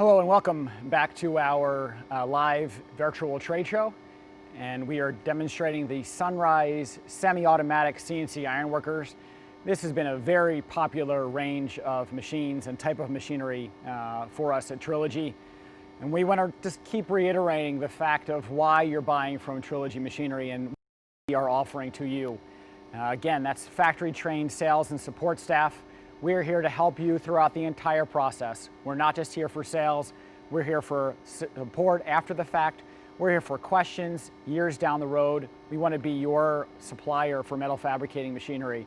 Hello and welcome back to our live virtual trade show. And we are demonstrating the Sunrise Semi-Automatic CNC Ironworkers. This has been a very popular range of machines and type of machinery for us at Trilogy. And we want to just keep reiterating the fact of why you're buying from Trilogy Machinery and what we are offering to you. Again, that's factory trained sales and support staff. We're here to help you throughout the entire process. We're not just here for sales, we're here for support after the fact. We're here for questions years down the road. We want to be your supplier for metal fabricating machinery.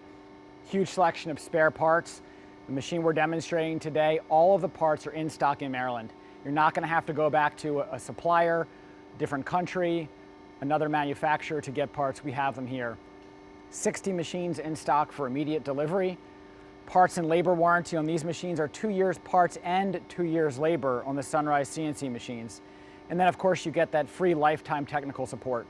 Huge selection of spare parts. The machine we're demonstrating today, all of the parts are in stock in Maryland. You're not going to have to go back to a supplier, different country, another manufacturer to get parts. We have them here. 60 machines in stock for immediate delivery. Parts and labor warranty on these machines are 2 years parts and 2 years labor on the Sunrise CNC machines. And then of course you get that free lifetime technical support.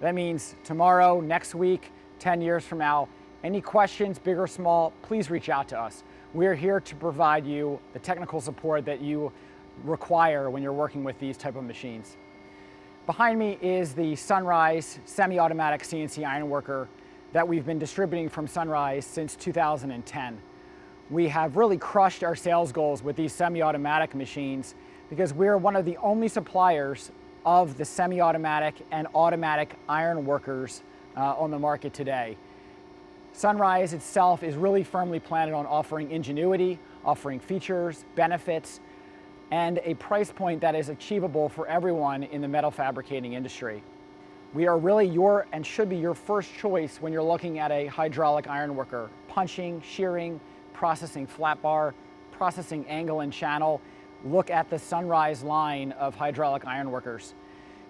That means tomorrow, next week, 10 years from now, any questions, big or small, please reach out to us. We're here to provide you the technical support that you require when you're working with these type of machines. Behind me is the Sunrise Semi-Automatic CNC Ironworker that we've been distributing from Sunrise since 2010. We have really crushed our sales goals with these semi-automatic machines because we're one of the only suppliers of the semi-automatic and automatic iron workers on the market today. Sunrise itself is really firmly planted on offering ingenuity, offering features, benefits, and a price point that is achievable for everyone in the metal fabricating industry. We are really your and should be your first choice when you're looking at a hydraulic iron worker, punching, shearing, processing flat bar, processing angle and channel. Look at the Sunrise line of hydraulic iron workers.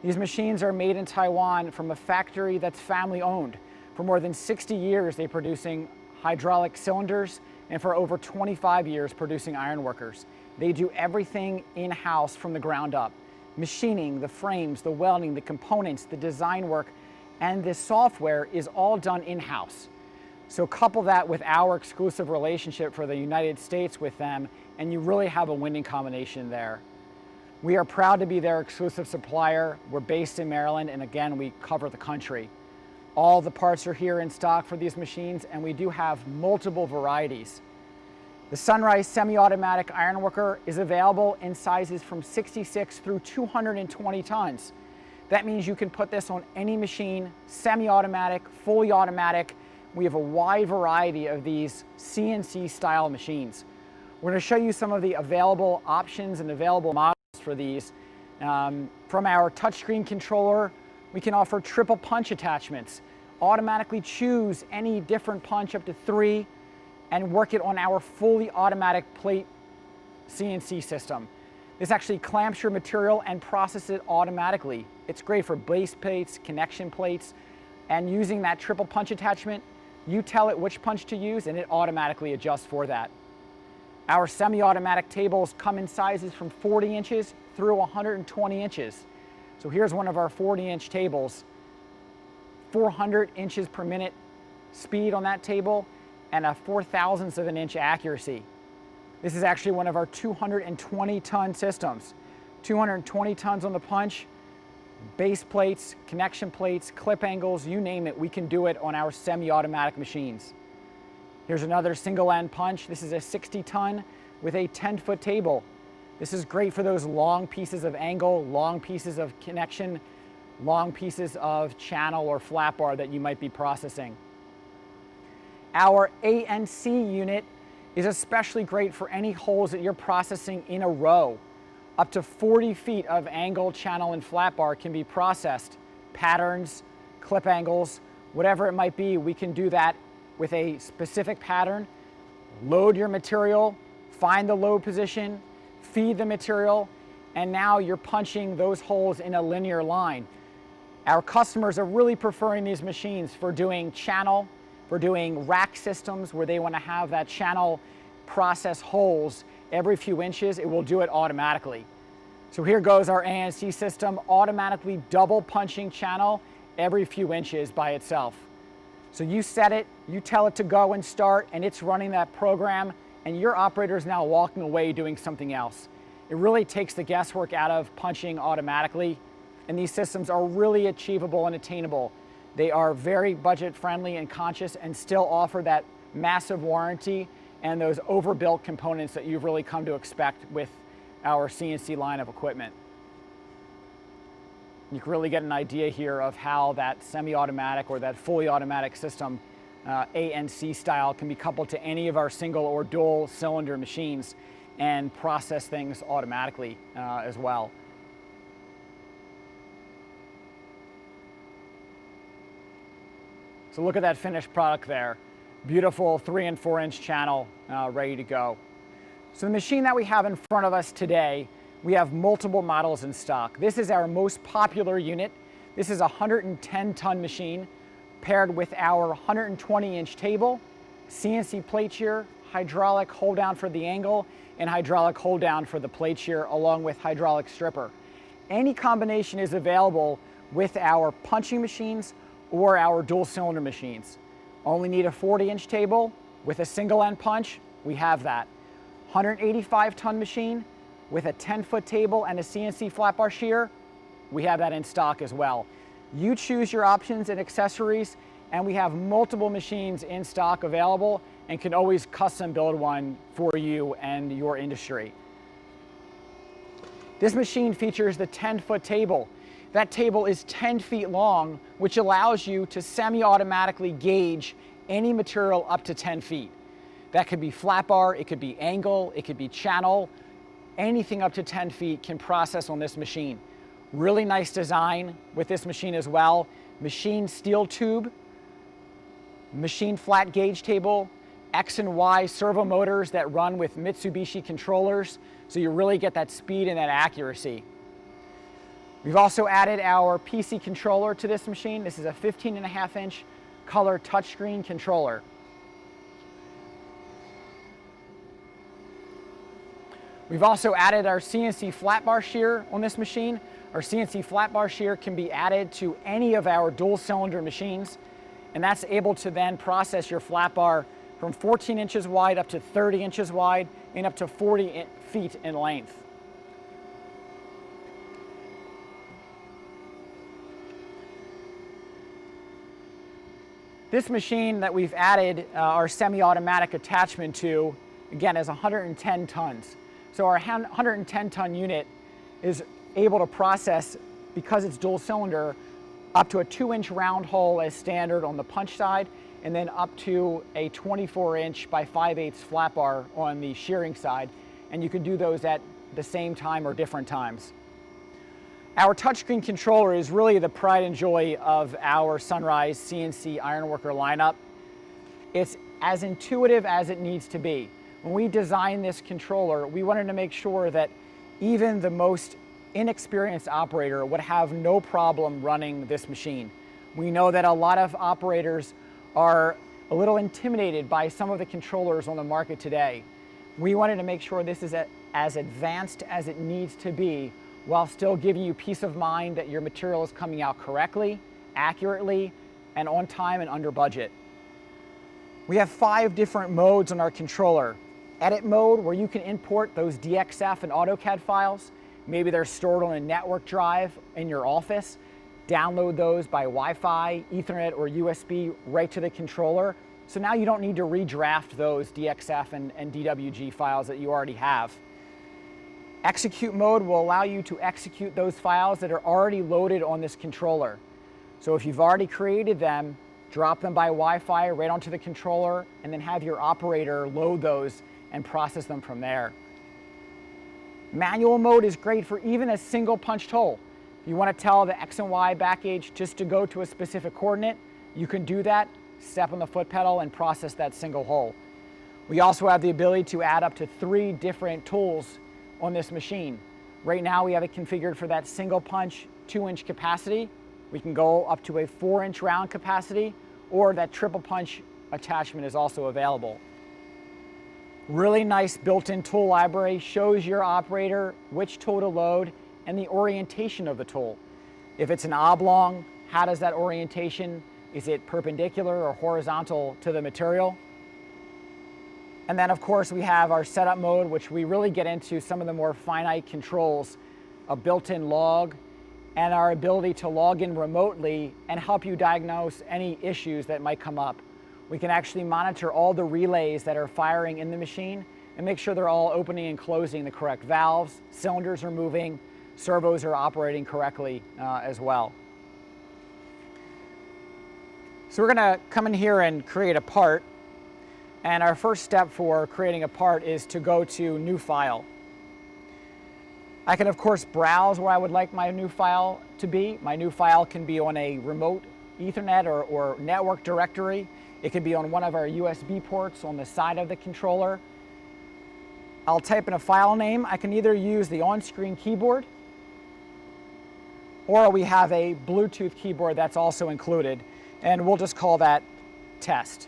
These machines are made in Taiwan from a factory that's family owned. For more than 60 years, they're producing hydraulic cylinders, and for over 25 years producing iron workers. They do everything in-house from the ground up. Machining, the frames, the welding, the components, the design work, and the software is all done in-house. So couple that with our exclusive relationship for the United States with them, and you really have a winning combination there. We are proud to be their exclusive supplier. We're based in Maryland, and again, we cover the country. All the parts are here in stock for these machines, and we do have multiple varieties. The Sunrise Semi-Automatic Ironworker is available in sizes from 66 through 220 tons. That means you can put this on any machine, semi-automatic, fully automatic. We have a wide variety of these CNC style machines. We're going to show you some of the available options and available models for these. From our touchscreen controller, we can offer triple punch attachments. Automatically choose any different punch up to 3 and work it on our fully automatic plate CNC system. This actually clamps your material and processes it automatically. It's great for base plates, connection plates, and using that triple punch attachment, you tell it which punch to use and it automatically adjusts for that. Our semi-automatic tables come in sizes from 40 inches through 120 inches. So here's one of our 40-inch tables, 400 inches per minute speed on that table, and a 4/1000th of an inch accuracy. This is actually one of our 220-ton systems. 220 tons on the punch, base plates, connection plates, clip angles, you name it, we can do it on our semi-automatic machines. Here's another single end punch. This is a 60-ton with a 10-foot table. This is great for those long pieces of angle, long pieces of connection, long pieces of channel or flat bar that you might be processing. Our ANC unit is especially great for any holes that you're processing in a row. Up to 40 feet of angle, channel, and flat bar can be processed. Patterns, clip angles, whatever it might be, we can do that with a specific pattern. Load your material, find the load position, feed the material, and now you're punching those holes in a linear line. Our customers are really preferring these machines for doing channel, for doing rack systems where they want to have that channel process holes every few inches. It will do it automatically. So here goes our ANC system, automatically double punching channel every few inches by itself. So you set it, you tell it to go and start, and it's running that program, and your operator is now walking away doing something else. It really takes the guesswork out of punching automatically, and these systems are really achievable and attainable. They are very budget friendly and conscious and still offer that massive warranty and those overbuilt components that you've really come to expect with our CNC line of equipment. You can really get an idea here of how that semi-automatic or that fully automatic system, ANC style, can be coupled to any of our single or dual cylinder machines and process things automatically as well. So look at that finished product there. Beautiful 3 and 4 inch channel ready to go. So the machine that we have in front of us today, we have multiple models in stock. This is our most popular unit. This is a 110-ton machine paired with our 120-inch table, CNC plate shear, hydraulic hold down for the angle, and hydraulic hold down for the plate shear, along with hydraulic stripper. Any combination is available with our punching machines or our dual cylinder machines. Only need a 40-inch table with a single end punch, we have that. 185-ton machine with a 10-foot table and a CNC flat bar shear, we have that in stock as well. You choose your options and accessories, and we have multiple machines in stock available and can always custom build one for you and your industry. This machine features the 10-foot table. That table is 10 feet long, which allows you to semi-automatically gauge any material up to 10 feet. That could be flat bar, it could be angle, it could be channel. Anything up to 10 feet can process on this machine. Really nice design with this machine as well. Machine steel tube, machine flat gauge table, X and Y servo motors that run with Mitsubishi controllers, so you really get that speed and that accuracy. We've also added our PC controller to this machine. This is a 15.5-inch color touchscreen controller. We've also added our CNC flat bar shear on this machine. Our CNC flat bar shear can be added to any of our dual cylinder machines, and that's able to then process your flat bar from 14 inches wide up to 30 inches wide and up to 40 feet in length. This machine that we've added our semi-automatic attachment to, again, is 110 tons. So our 110-ton unit is able to process, because it's dual cylinder, up to a 2-inch round hole as standard on the punch side, and then up to a 24-inch by 5/8 flat bar on the shearing side. And you can do those at the same time or different times. Our touchscreen controller is really the pride and joy of our Sunrise CNC Ironworker lineup. It's as intuitive as it needs to be. When we designed this controller, we wanted to make sure that even the most inexperienced operator would have no problem running this machine. We know that a lot of operators are a little intimidated by some of the controllers on the market today. We wanted to make sure this is as advanced as it needs to be, while still giving you peace of mind that your material is coming out correctly, accurately, and on time and under budget. We have 5 different modes on our controller. Edit mode, where you can import those DXF and AutoCAD files. Maybe they're stored on a network drive in your office. Download those by Wi-Fi, Ethernet, or USB right to the controller. So now you don't need to redraft those DXF and DWG files that you already have. Execute mode will allow you to execute those files that are already loaded on this controller. So if you've already created them, drop them by Wi-Fi right onto the controller, and then have your operator load those and process them from there. Manual mode is great for even a single punched hole. If you want to tell the X and Y back gauge just to go to a specific coordinate, you can do that, step on the foot pedal, and process that single hole. We also have the ability to add up to 3 different tools on this machine. Right now we have it configured for that single punch 2-inch capacity. We can go up to a 4-inch round capacity, or that triple punch attachment is also available. Really nice built-in tool library, shows your operator which tool to load and the orientation of the tool. If it's an oblong, how does that orientation, is it perpendicular or horizontal to the material? And then of course we have our setup mode, which we really get into some of the more finite controls, a built-in log, and our ability to log in remotely and help you diagnose any issues that might come up. We can actually monitor all the relays that are firing in the machine and make sure they're all opening and closing the correct valves, cylinders are moving, servos are operating correctly as well. So we're going to come in here and create a part. And our first step for creating a part is to go to New File. I can of course browse where I would like my new file to be. My new file can be on a remote Ethernet or network directory. It could be on one of our USB ports on the side of the controller. I'll type in a file name. I can either use the on-screen keyboard, or we have a Bluetooth keyboard that's also included, and we'll just call that test.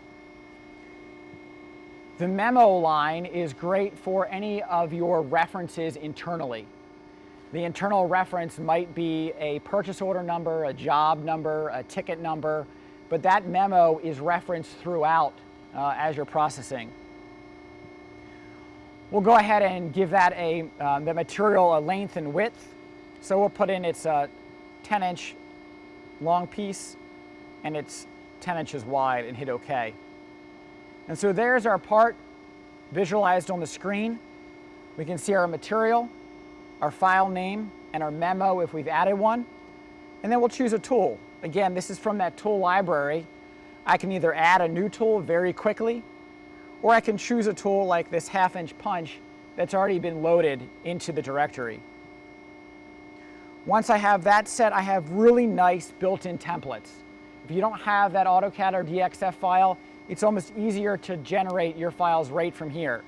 The memo line is great for any of your references internally. The internal reference might be a purchase order number, a job number, a ticket number, but that memo is referenced throughout as you're processing. We'll go ahead and give that the material a length and width. So we'll put in it's a 10-inch long piece and it's 10 inches wide and hit OK. And so there's our part visualized on the screen. We can see our material, our file name, and our memo if we've added one. And then we'll choose a tool. Again, this is from that tool library. I can either add a new tool very quickly, or I can choose a tool like this 1/2-inch punch that's already been loaded into the directory. Once I have that set, I have really nice built-in templates. If you don't have that AutoCAD or DXF file, it's almost easier to generate your files right from here.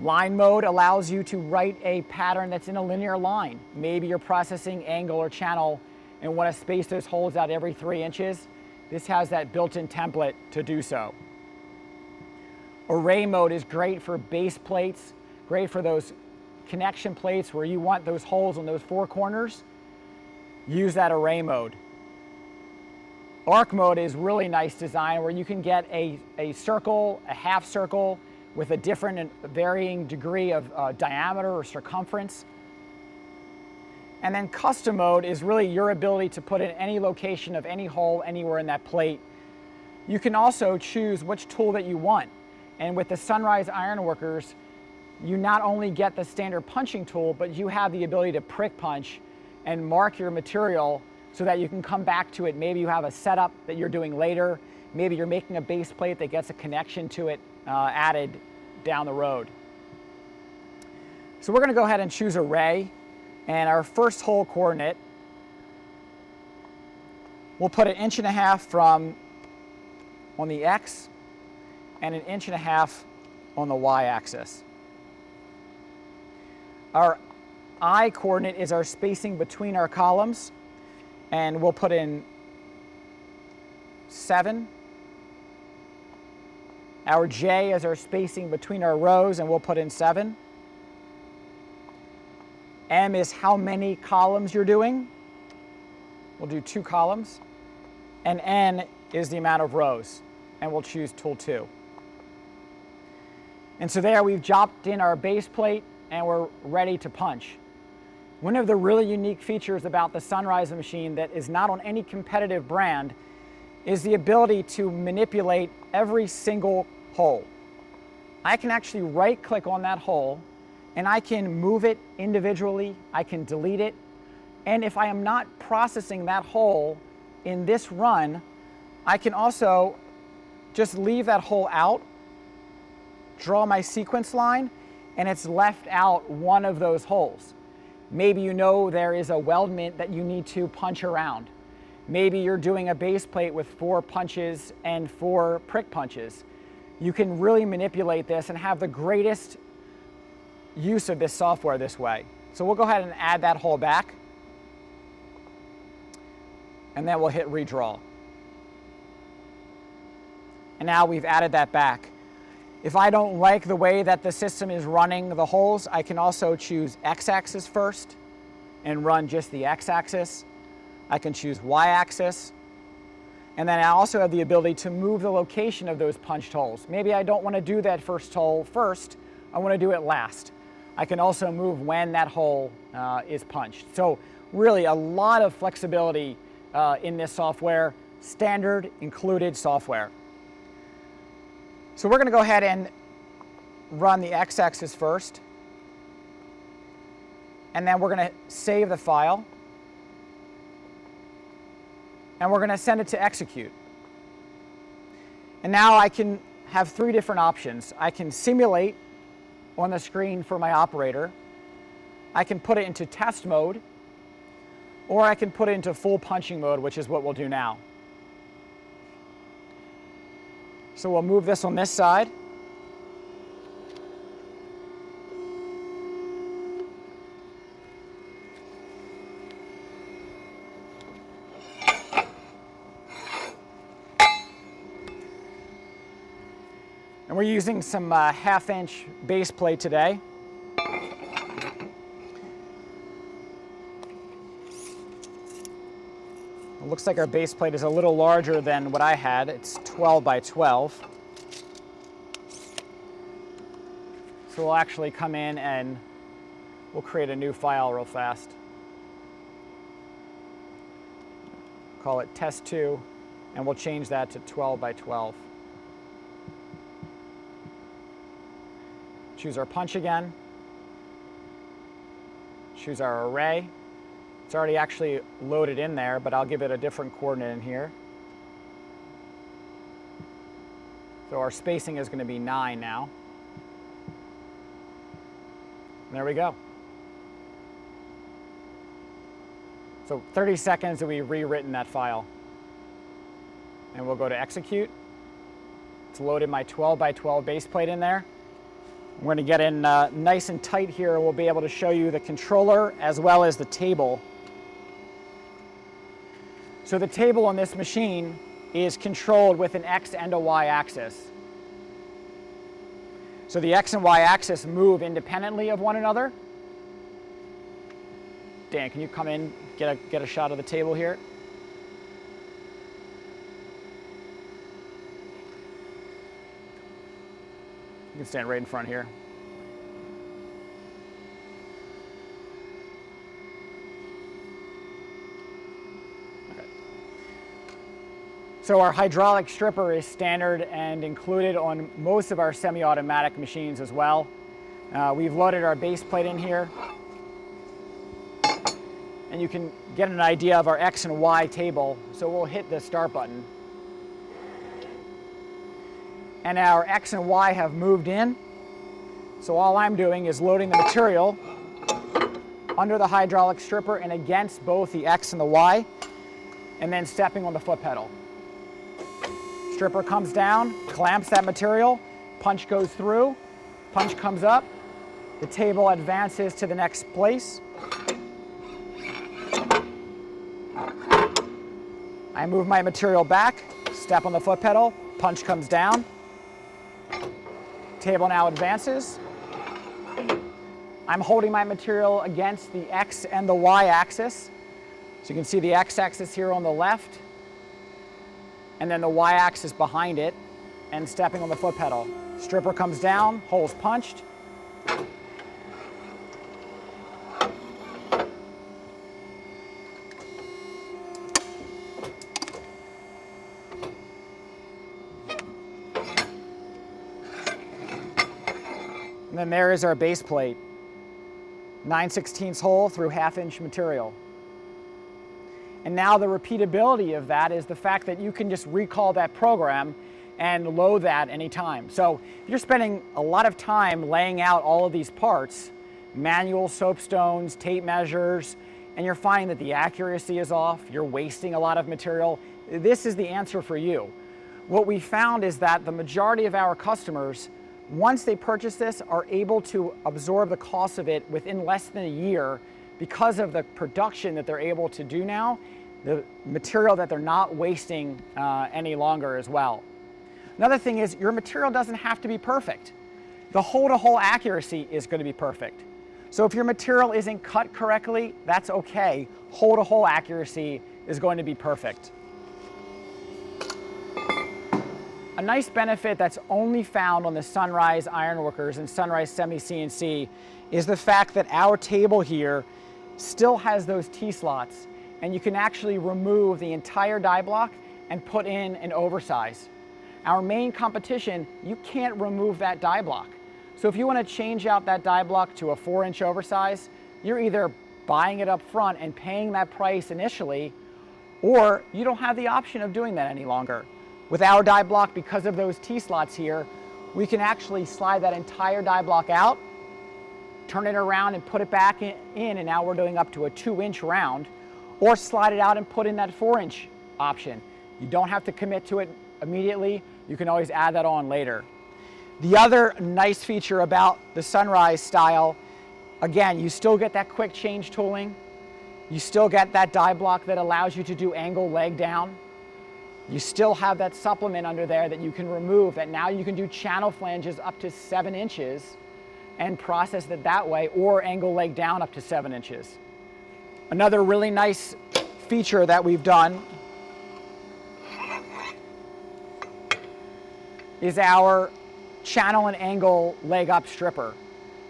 Line mode allows you to write a pattern that's in a linear line. Maybe you're processing angle or channel and want to space those holes out every 3 inches. This has that built-in template to do so. Array mode is great for base plates, great for those connection plates where you want those holes on those 4 corners. Use that array mode. Arc mode is really nice design where you can get a circle, a half circle with a different and varying degree of diameter or circumference. And then custom mode is really your ability to put in any location of any hole anywhere in that plate. You can also choose which tool that you want. And with the Sunrise Ironworkers, you not only get the standard punching tool, but you have the ability to prick punch and mark your material so that you can come back to it. Maybe you have a setup that you're doing later. Maybe you're making a base plate that gets a connection to it added down the road. So we're going to go ahead and choose array. And our first hole coordinate, we'll put 1.5 inches from on the X and 1.5 inches on the Y axis. Our I coordinate is our spacing between our columns, and we'll put in 7. Our J is our spacing between our rows, and we'll put in 7. M is how many columns you're doing. We'll do 2 columns. And N is the amount of rows, and we'll choose tool 2. And so there we've dropped in our base plate and we're ready to punch. One of the really unique features about the Sunrise machine that is not on any competitive brand is the ability to manipulate every single hole. I can actually right click on that hole and I can move it individually, I can delete it, and if I am not processing that hole in this run, I can also just leave that hole out, draw my sequence line, and it's left out one of those holes. Maybe you know there is a weldment that you need to punch around. Maybe you're doing a base plate with 4 punches and 4 prick punches. You can really manipulate this and have the greatest use of this software this way. So we'll go ahead and add that hole back, and then we'll hit redraw. And now we've added that back. If I don't like the way that the system is running the holes, I can also choose X-axis first and run just the X-axis. I can choose Y-axis. And then I also have the ability to move the location of those punched holes. Maybe I don't want to do that first hole first, I want to do it last. I can also move when that hole is punched. So really a lot of flexibility in this software, standard included software. So we're going to go ahead and run the x-axis first, and then we're going to save the file, and we're going to send it to execute. And now I can have three different options. I can simulate on the screen for my operator, I can put it into test mode, or I can put it into full punching mode, which is what we'll do now. So we'll move this on this side. And we're using some 1/2-inch base plate today. It looks like our base plate is a little larger than what I had. It's 12 by 12. So we'll actually come in and we'll create a new file real fast. Call it test 2, and we'll change that to 12 by 12. Choose our punch again. Choose our array. It's already actually loaded in there, but I'll give it a different coordinate in here. So our spacing is going to be 9 now. And there we go. So 30 seconds and we've rewritten that file. And we'll go to execute. It's loaded my 12 by 12 base plate in there. We're going to get in nice and tight here. We'll be able to show you the controller as well as the table. So the table on this machine is controlled with an X and a Y axis. So the X and Y axis move independently of one another. Dan, can you come in, get a shot of the table here? You can stand right in front here. Okay. So our hydraulic stripper is standard and included on most of our semi-automatic machines as well. We've loaded our base plate in here. And you can get an idea of our X and Y table. So we'll hit the start button. And our X and Y have moved in. So all I'm doing is loading the material under the hydraulic stripper and against both the X and the Y, and then stepping on the foot pedal. Stripper comes down, clamps that material, punch goes through, punch comes up, the table advances to the next place. I move my material back, step on the foot pedal, punch comes down. Table now advances. I'm holding my material against the X and the Y axis. So you can see the X axis here on the left, and then the Y axis behind it, and stepping on the foot pedal. Stripper comes down, holes punched. And then there is our base plate, 9/16 hole through 1/2-inch material. And now the repeatability of that is the fact that you can just recall that program and load that anytime. So if you're spending a lot of time laying out all of these parts, manual soapstones, tape measures, and you're finding that the accuracy is off, you're wasting a lot of material, this is the answer for you. What we found is that the majority of our customers, once they purchase this, are able to absorb the cost of it within less than a year because of the production that they're able to do now, the material that they're not wasting any longer as well. Another thing is your material doesn't have to be perfect. The hole-to-hole accuracy is going to be perfect. So if your material isn't cut correctly, that's okay. Hole-to-hole accuracy is going to be perfect. A nice benefit that's only found on the Sunrise Ironworkers and Sunrise Semi-CNC is the fact that our table here still has those T-slots, and you can actually remove the entire die block and put in an oversize. Our main competition, you can't remove that die block. So if you want to change out that die block to a 4-inch oversize, you're either buying it up front and paying that price initially, or you don't have the option of doing that any longer. With our die block, because of those T-slots here, we can actually slide that entire die block out, turn it around and put it back in, and now we're doing up to a 2-inch round, or slide it out and put in that 4-inch option. You don't have to commit to it immediately. You can always add that on later. The other nice feature about the Sunrise style, again, you still get that quick change tooling. You still get that die block that allows you to do angle leg down. You still have that supplement under there that you can remove, that now you can do channel flanges up to 7 inches and process it that way, or angle leg down up to 7 inches. Another really nice feature that we've done is our channel and angle leg up stripper.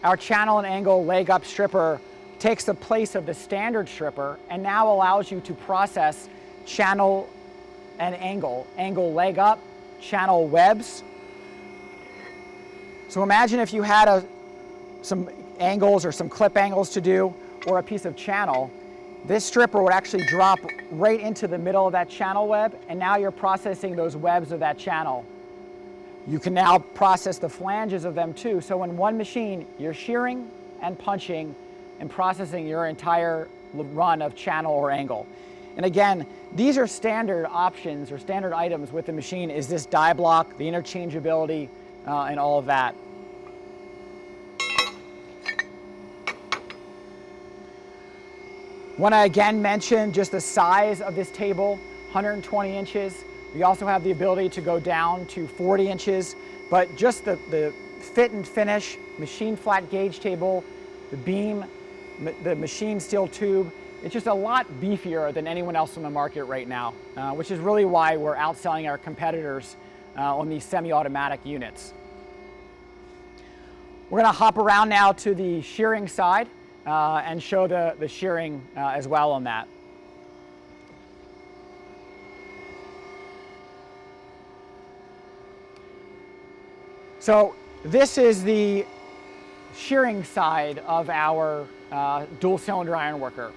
Our channel and angle leg up stripper takes the place of the standard stripper and now allows you to process channel and angle leg up, channel webs. So imagine if you had some angles or some clip angles to do, or a piece of channel. This stripper would actually drop right into the middle of that channel web, and now you're processing those webs of that channel. You can now process the flanges of them too. So in one machine, you're shearing and punching and processing your entire run of channel or angle. And again, these are standard options or standard items with the machine, is this die block, the interchangeability, and all of that. Want to again mention just the size of this table, 120 inches. We also have the ability to go down to 40 inches, but just the fit and finish, machine flat gauge table, the beam, the machine steel tube, it's just a lot beefier than anyone else on the market right now, which is really why we're outselling our competitors on these semi-automatic units. We're going to hop around now to the shearing side and show the shearing as well on that. So this is the shearing side of our dual cylinder ironworker.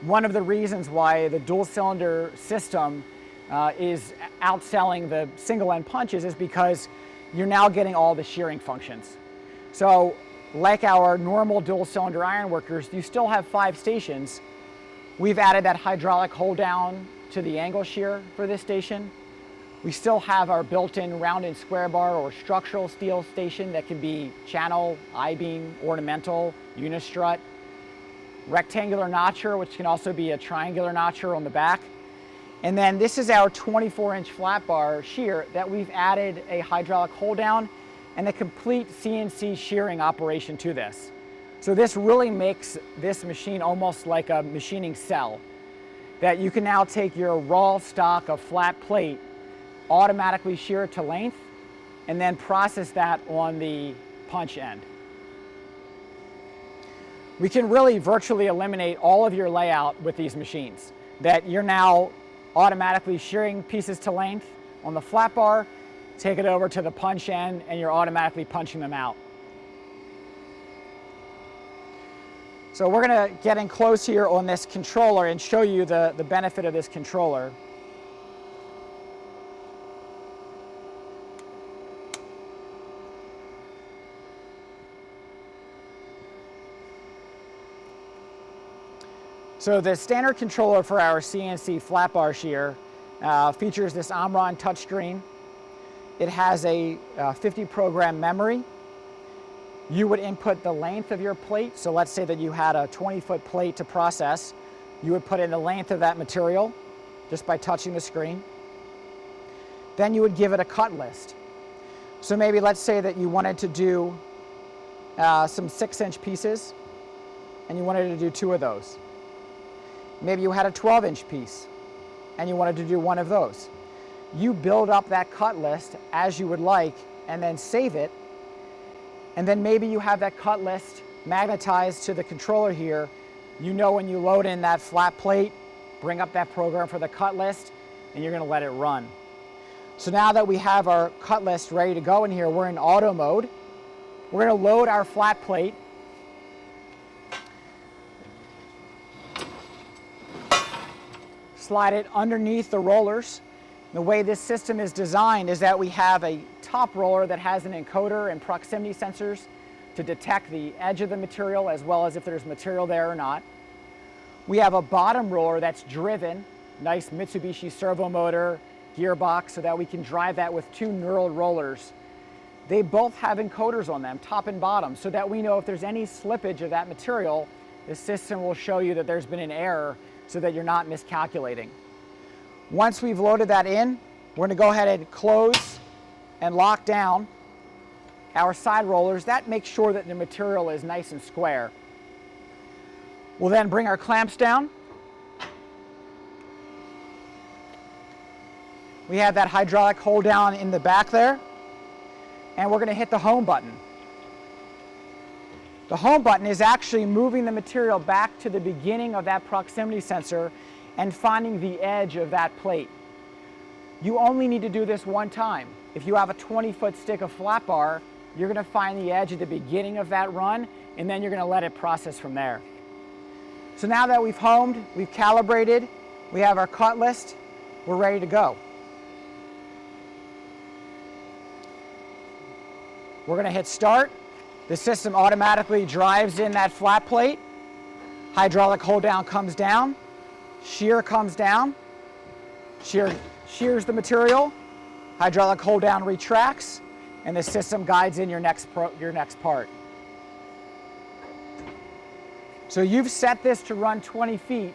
One of the reasons why the dual cylinder system is outselling the single end punches is because you're now getting all the shearing functions. So like our normal dual cylinder ironworkers, you still have 5 stations. We've added that hydraulic hold down to the angle shear for this station. We still have our built-in round and square bar or structural steel station that can be channel, I-beam, ornamental, unistrut, rectangular notcher, which can also be a triangular notcher on the back. And then this is our 24-inch flat bar shear that we've added a hydraulic hold down and a complete CNC shearing operation to this. So this really makes this machine almost like a machining cell, that you can now take your raw stock of flat plate, automatically shear it to length, and then process that on the punch end. We can really virtually eliminate all of your layout with these machines, that you're now automatically shearing pieces to length on the flat bar, take it over to the punch end, and you're automatically punching them out. So we're going to get in close here on this controller and show you the benefit of this controller. So the standard controller for our CNC flat bar shear features this Omron touchscreen. It has a 50 program memory. You would input the length of your plate. So let's say that you had a 20-foot plate to process. You would put in the length of that material just by touching the screen. Then you would give it a cut list. So maybe let's say that you wanted to do some 6-inch pieces and you wanted to do 2 of those. Maybe you had a 12-inch piece and you wanted to do 1 of those. you build up that cut list as you would like and then save it. And then maybe you have that cut list magnetized to the controller here. You know when you load in that flat plate, bring up that program for the cut list, and you're gonna let it run. So now that we have our cut list ready to go in here, we're in auto mode. We're gonna load our flat plate. Slide it underneath the rollers. The way this system is designed is that we have a top roller that has an encoder and proximity sensors to detect the edge of the material as well as if there's material there or not. We have a bottom roller that's driven, nice Mitsubishi servo motor, gearbox, so that we can drive that with two knurled rollers. They both have encoders on them, top and bottom, so that we know if there's any slippage of that material, the system will show you that there's been an error so that you're not miscalculating. Once we've loaded that in, we're going to go ahead and close and lock down our side rollers. That makes sure that the material is nice and square. We'll then bring our clamps down. We have that hydraulic hold down in the back there, and we're going to hit the home button. The home button is actually moving the material back to the beginning of that proximity sensor and finding the edge of that plate. You only need to do this one time. If you have a 20-foot stick of flat bar, you're going to find the edge at the beginning of that run, and then you're going to let it process from there. So now that we've homed, we've calibrated, we have our cut list, we're ready to go. We're going to hit start. The system automatically drives in that flat plate. Hydraulic hold down comes down. Shear comes down. Shears the material. Hydraulic hold down retracts, and the system guides in your next part. So you've set this to run 20 feet.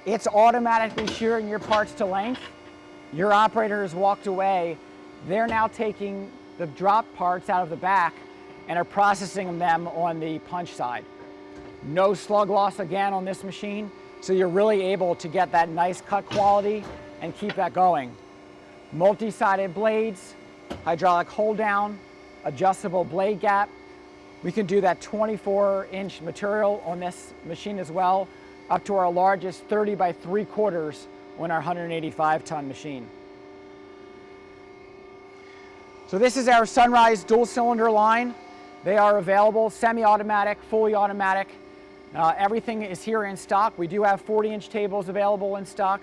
It's automatically shearing your parts to length. Your operator has walked away. They're now taking the drop parts out of the back and are processing them on the punch side. No slug loss again on this machine, so you're really able to get that nice cut quality and keep that going. Multi-sided blades, hydraulic hold down, adjustable blade gap. We can do that 24-inch material on this machine as well, up to our largest 30 by 3/4 on our 185-ton machine. So this is our Sunrise dual cylinder line. They are available, semi-automatic, fully automatic. Everything is here in stock. We do have 40-inch tables available in stock.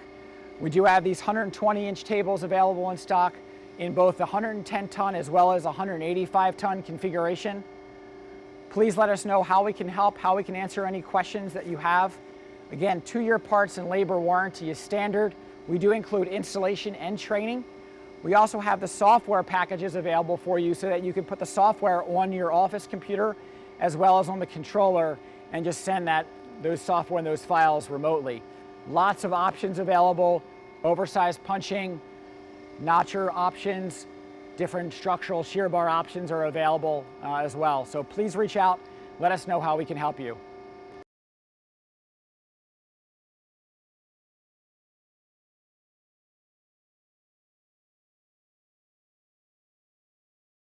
We do have these 120-inch tables available in stock in both the 110-ton as well as 185-ton configuration. Please let us know how we can help, how we can answer any questions that you have. Again, 2-year parts and labor warranty is standard. We do include installation and training. We also have the software packages available for you so that you can put the software on your office computer as well as on the controller and just send those software and those files remotely. Lots of options available, oversized punching, notcher options, different structural shear bar options are available as well. So please reach out, let us know how we can help you.